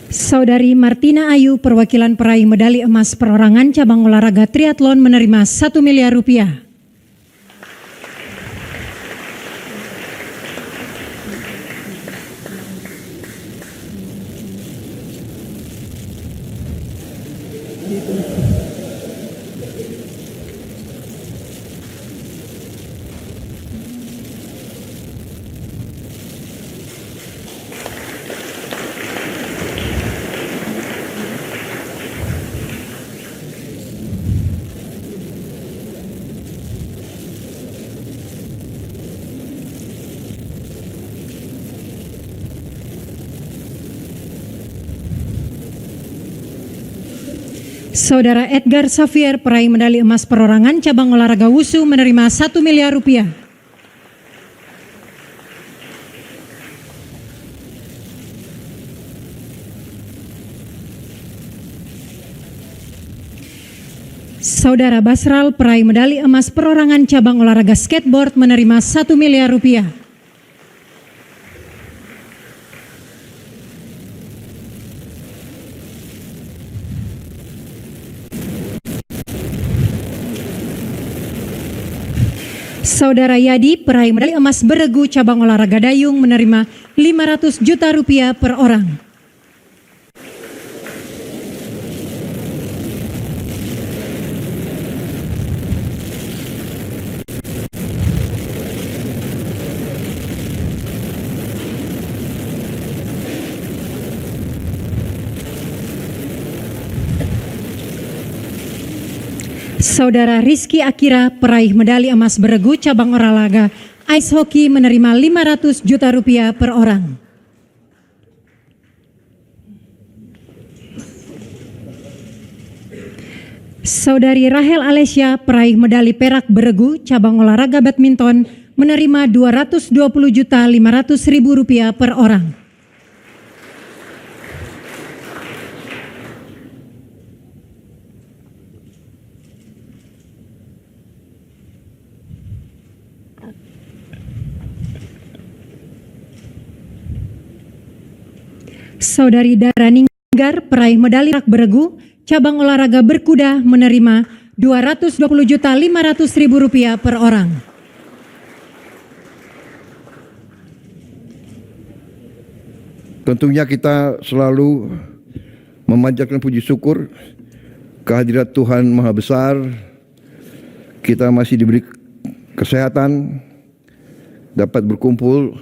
Saudari Martina Ayu, perwakilan peraih medali emas perorangan cabang olahraga triathlon menerima 1 miliar rupiah. Saudara Edgar Xavier, peraih medali emas perorangan cabang olahraga wushu menerima 1 miliar rupiah. Saudara Basral, peraih medali emas perorangan cabang olahraga skateboard menerima 1 miliar rupiah. Saudara Yadi, peraih medali emas beregu cabang olahraga dayung menerima 500 juta rupiah per orang. Saudara Rizky Akira, peraih medali emas beregu cabang olahraga ice hockey menerima 500 juta rupiah per orang. Saudari Rahel Alesya, peraih medali perak beregu cabang olahraga badminton menerima 220.500.000 rupiah per orang. Saudari Dara Ninggar, peraih medali perak beregu cabang olahraga berkuda menerima 220.500.000 rupiah per orang. Tentunya kita selalu memanjatkan puji syukur kehadirat Tuhan Maha Besar. Kita masih diberi kesehatan, dapat berkumpul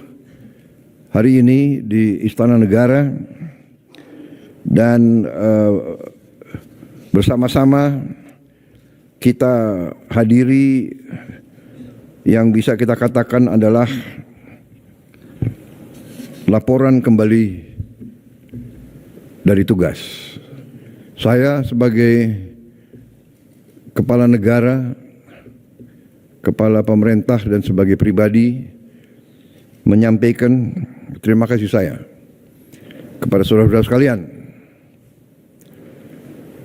hari ini di Istana Negara dan bersama-sama kita hadiri yang bisa kita katakan adalah laporan kembali dari tugas. Saya sebagai kepala negara, kepala pemerintah dan sebagai pribadi menyampaikan terima kasih saya kepada saudara-saudara sekalian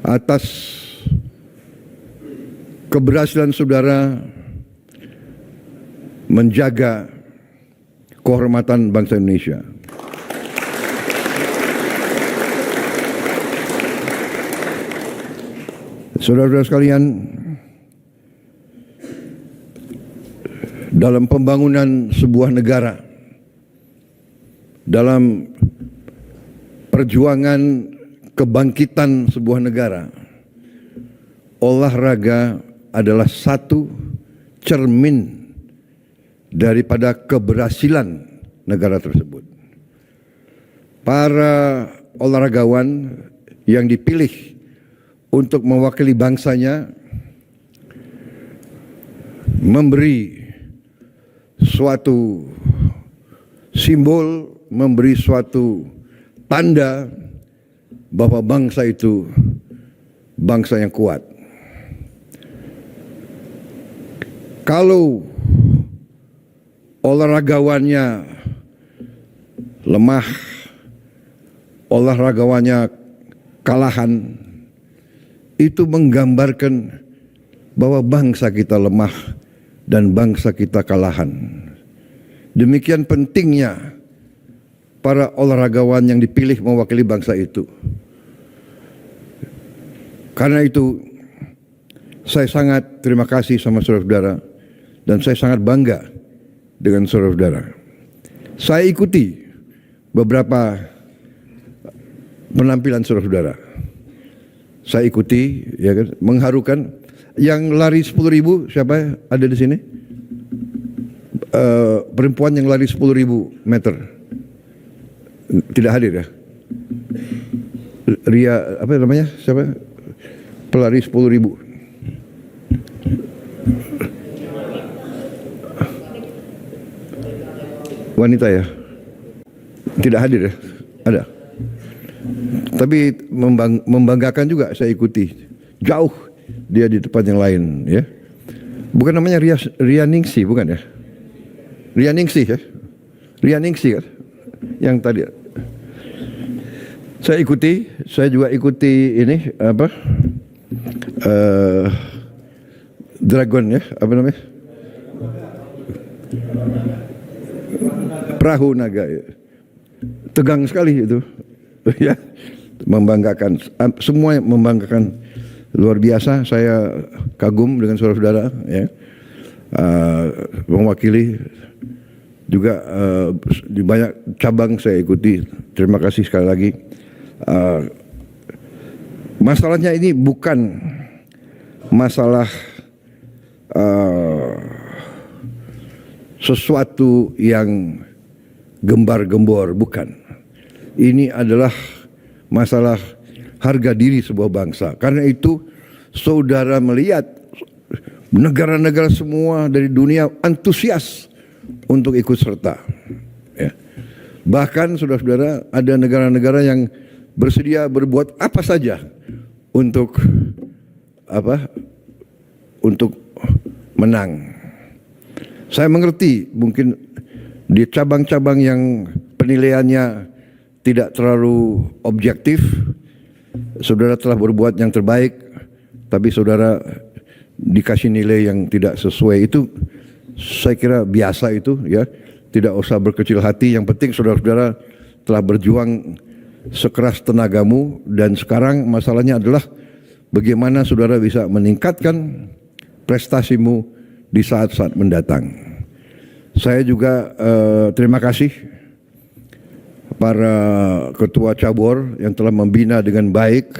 atas keberhasilan saudara menjaga kehormatan bangsa Indonesia. Saudara-saudara sekalian, dalam pembangunan sebuah negara, dalam perjuangan kebangkitan sebuah negara, olahraga adalah satu cermin daripada keberhasilan negara tersebut. Para olahragawan yang dipilih untuk mewakili bangsanya memberi suatu simbol, memberi suatu tanda bahwa bangsa itu bangsa yang kuat. Kalau olahragawannya lemah, olahragawannya kalahan, itu menggambarkan bahwa bangsa kita lemah dan bangsa kita kalahan. Demikian pentingnya para olahragawan yang dipilih mewakili bangsa itu. Karena itu, saya sangat terima kasih sama saudara-saudara dan saya sangat bangga dengan saudara-saudara. Saya ikuti beberapa penampilan saudara-saudara. Saya ikuti, ya kan, mengharukan. Yang lari 10.000 siapa ada di sini? Perempuan yang lari 10.000 meter tidak hadir ya? Ria apa namanya? Siapa? Pelari 10.000. Wanita ya? Tidak hadir ya? Ada. Tapi membanggakan juga saya ikuti. Jauh dia di tempat yang lain ya. Bukan namanya Ria Ningsi, bukan ya? Ria Ningsi ya? Ria Ningsi kan? Yang tadi. Saya juga ikuti ini apa? Dragon ya, apa namanya? Perahu naga ya. Tegang sekali itu. Ya, membanggakan, semua membanggakan, luar biasa. Saya kagum dengan saudara-saudara ya, mewakili juga di banyak cabang saya ikuti. Terima kasih sekali lagi. Masalahnya ini bukan masalah sesuatu yang gembar-gembor, bukan. Ini adalah masalah harga diri sebuah bangsa. Karena itu saudara melihat negara-negara semua dari dunia antusias untuk ikut serta. Ya. Bahkan saudara-saudara ada negara-negara yang bersedia berbuat apa saja untuk untuk menang. Saya mengerti mungkin di cabang-cabang yang penilaiannya tidak terlalu objektif, saudara telah berbuat yang terbaik, tapi saudara dikasih nilai yang tidak sesuai. Itu saya kira biasa itu ya, tidak usah berkecil hati. Yang penting saudara-saudara telah berjuang sekeras tenagamu, dan sekarang masalahnya adalah bagaimana saudara bisa meningkatkan prestasimu di saat-saat mendatang. Saya juga terima kasih para ketua cabur yang telah membina dengan baik.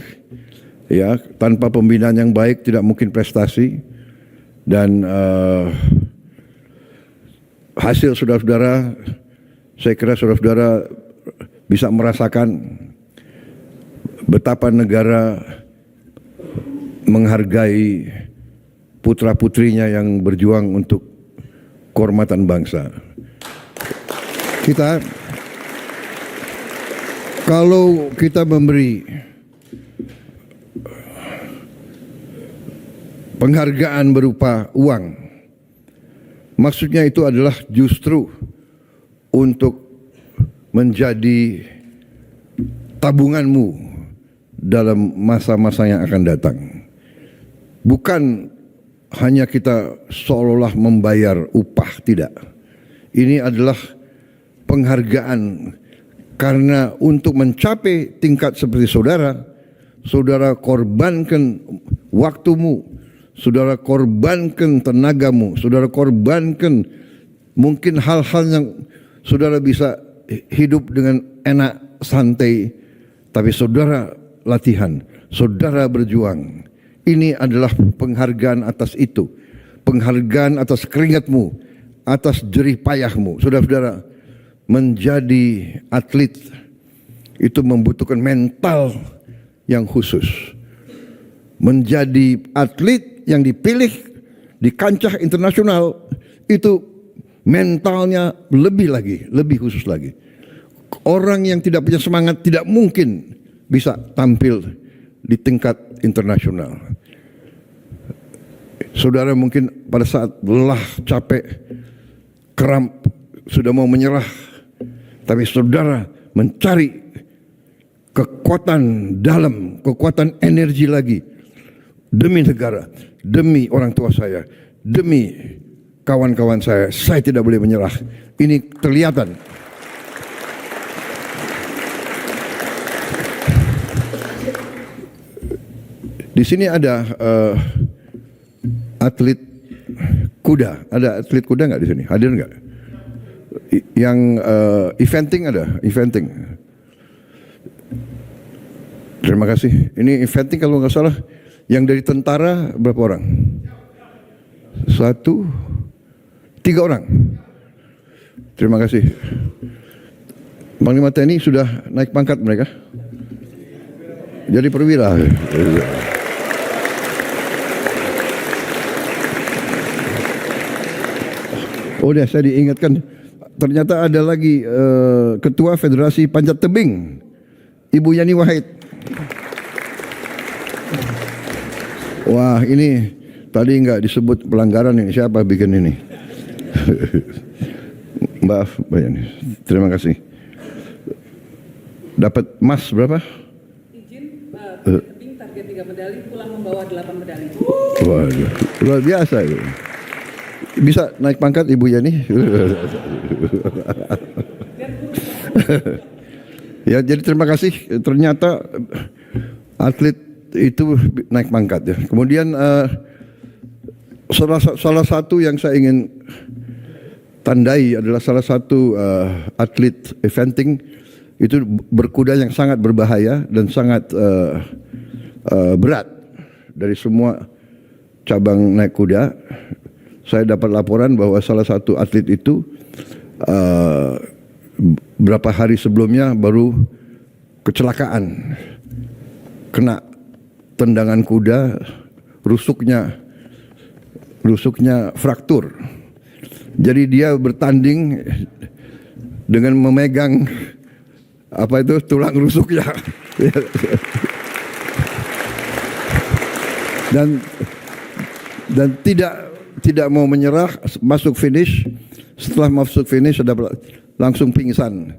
Ya, tanpa pembinaan yang baik tidak mungkin prestasi. Dan hasil saudara-saudara, saya kira saudara-saudara bisa merasakan betapa negara menghargai putra-putrinya yang berjuang untuk kehormatan bangsa. Kalau kita memberi penghargaan berupa uang, maksudnya itu adalah justru untuk menjadi tabunganmu dalam masa-masa yang akan datang. Bukan hanya kita seolah-olah membayar upah, tidak. Ini adalah penghargaan. Karena untuk mencapai tingkat seperti saudara, saudara korbankan waktumu, saudara korbankan tenagamu, saudara korbankan mungkin hal-hal yang saudara bisa hidup dengan enak, santai, tapi saudara latihan, saudara berjuang. Ini adalah penghargaan atas itu, penghargaan atas keringatmu, atas jerih payahmu. Saudara-saudara, menjadi atlet itu membutuhkan mental yang khusus. Menjadi atlet yang dipilih di kancah internasional itu mentalnya lebih khusus lagi. Orang yang tidak punya semangat tidak mungkin bisa tampil di tingkat internasional. Saudara mungkin pada saat lelah, capek, kramp, sudah mau menyerah, tapi saudara mencari kekuatan dalam, kekuatan energi lagi demi negara, demi orang tua saya, demi kawan-kawan saya tidak boleh menyerah. Ini kelihatan. Di sini ada atlet kuda. Ada atlet kuda nggak di sini? Hadir nggak? Yang eventing ada, eventing. Terima kasih. Ini eventing kalau nggak salah, yang dari tentara berapa orang? 3 orang. Terima kasih. Panglima TNI sudah naik pangkat mereka. Jadi perwira. Oh ya, saya diingatkan ternyata ada lagi Ketua Federasi Panjat Tebing, Ibu Yani Wahid. Wah, ini tadi nggak disebut pelanggaran ini. Siapa bikin ini? Maaf, Mbak Yani. Terima kasih. Dapat emas berapa? Izin tebing target 3 medali, pulang membawa 8 medali. Waduh, luar biasa itu. Bisa naik pangkat Ibu Yani? Ya, jadi terima kasih. Ternyata atlet itu naik pangkat ya. Kemudian salah satu yang saya ingin tandai adalah salah satu atlet eventing itu berkuda yang sangat berbahaya dan sangat berat dari semua cabang naik kuda. Saya dapat laporan bahwa salah satu atlet itu berapa hari sebelumnya baru kecelakaan, kena tendangan kuda, rusuknya fraktur. Jadi dia bertanding dengan memegang apa itu tulang rusuknya. dan tidak mau menyerah, masuk finish. Setelah masuk finish sudah langsung pingsan.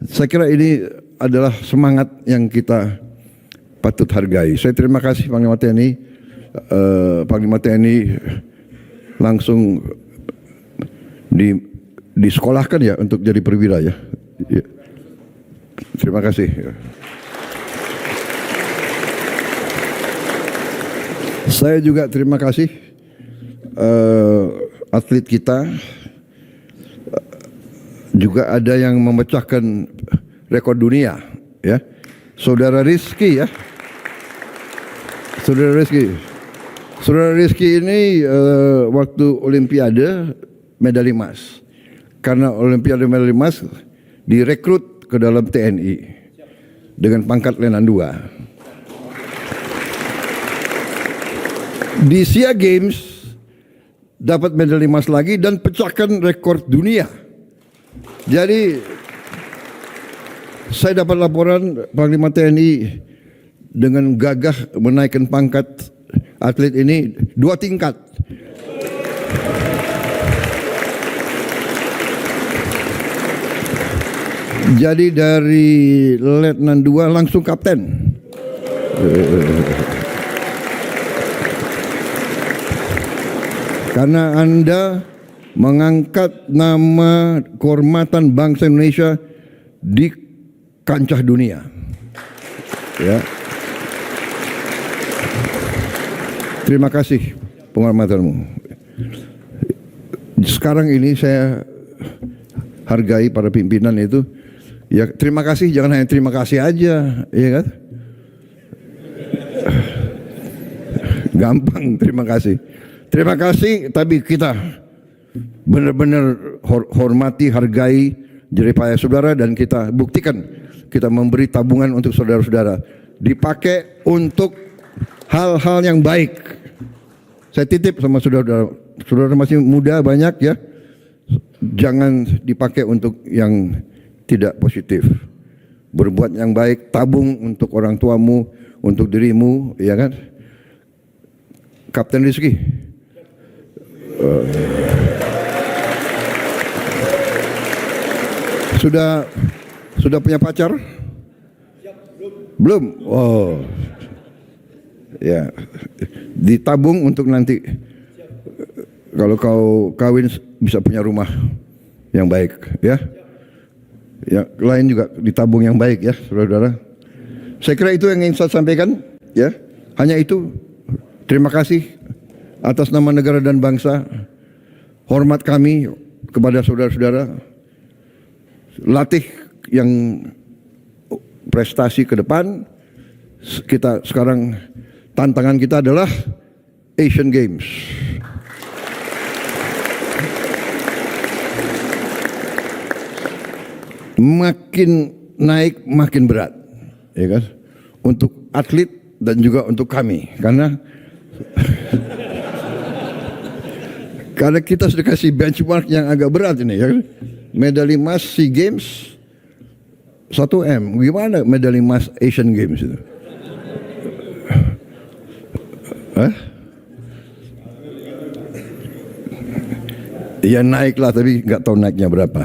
Saya kira ini adalah semangat yang kita patut hargai. Saya terima kasih Panglima TNI. Panglima TNI langsung disekolahkan ya untuk jadi perwira ya. Terima kasih. Saya juga terima kasih atlet kita. Juga ada yang memecahkan rekor dunia ya. Saudara Rizky ya. Saudara Rizky ini waktu Olimpiade medali emas. Karena Olimpiade medali emas direkrut ke dalam TNI dengan pangkat Letnan 2. Di SEA Games dapat medali emas lagi dan pecahkan rekor dunia. Jadi saya dapat laporan Panglima TNI dengan gagah menaikkan pangkat atlet ini 2 tingkat. Jadi dari Letnan 2 langsung kapten. Karena Anda mengangkat nama kehormatan bangsa Indonesia di kancah dunia. Ya. Terima kasih penghormatanmu. Sekarang ini saya hargai para pimpinan itu. Ya, terima kasih, jangan hanya terima kasih aja, ya kan? Gampang terima kasih. Terima kasih, tapi kita benar-benar hormati, hargai jeripaya saudara dan kita buktikan kita memberi tabungan untuk saudara-saudara. Dipakai untuk hal-hal yang baik. Saya titip sama saudara-saudara, saudara masih muda banyak ya. Jangan dipakai untuk yang tidak positif. Berbuat yang baik, tabung untuk orang tuamu, untuk dirimu, ya kan? Kapten Rizky. Sudah punya pacar? Belum. Oh. Ya. Ditabung untuk nanti kalau kau kawin bisa punya rumah yang baik, ya. Yang lain juga ditabung yang baik ya, saudara-saudara. Saya kira itu yang ingin saya sampaikan, ya. Hanya itu. Terima kasih atas nama negara dan bangsa. Hormat kami kepada saudara-saudara. Latih yang prestasi ke depan. Kita sekarang tantangan kita adalah Asian Games. Makin naik makin berat, ya kan? Untuk atlet dan juga untuk kami, karena kita sudah kasih benchmark yang agak berat ini, ya kan? Medali emas SEA Games 1M, gimana medali emas Asian Games itu? Ya naik lah, tapi nggak tahu naiknya berapa.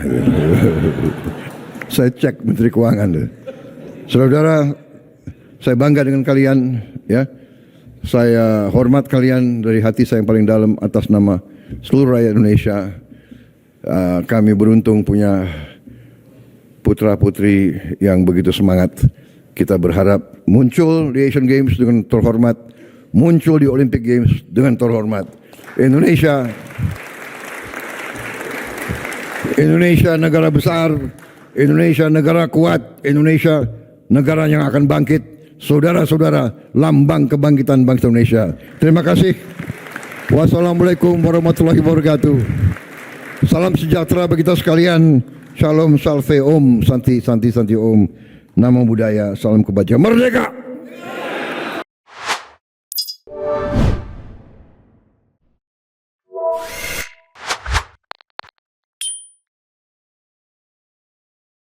Saya cek Menteri Keuangan. Saudara, saya bangga dengan kalian, ya. Saya hormat kalian dari hati saya yang paling dalam atas nama seluruh rakyat Indonesia. Kami beruntung punya putra-putri yang begitu semangat. Kita berharap muncul di Asian Games dengan terhormat, muncul di Olympic Games dengan terhormat. Indonesia negara besar, Indonesia negara kuat, Indonesia negara yang akan bangkit. Saudara-saudara, lambang kebangkitan bangsa Indonesia. Terima kasih. Wassalamualaikum warahmatullahi wabarakatuh. Salam sejahtera bagi kita sekalian. Shalom, salve, om, santi, santi, santi, om. Namo Buddhaya, salam kebajikan. Merdeka!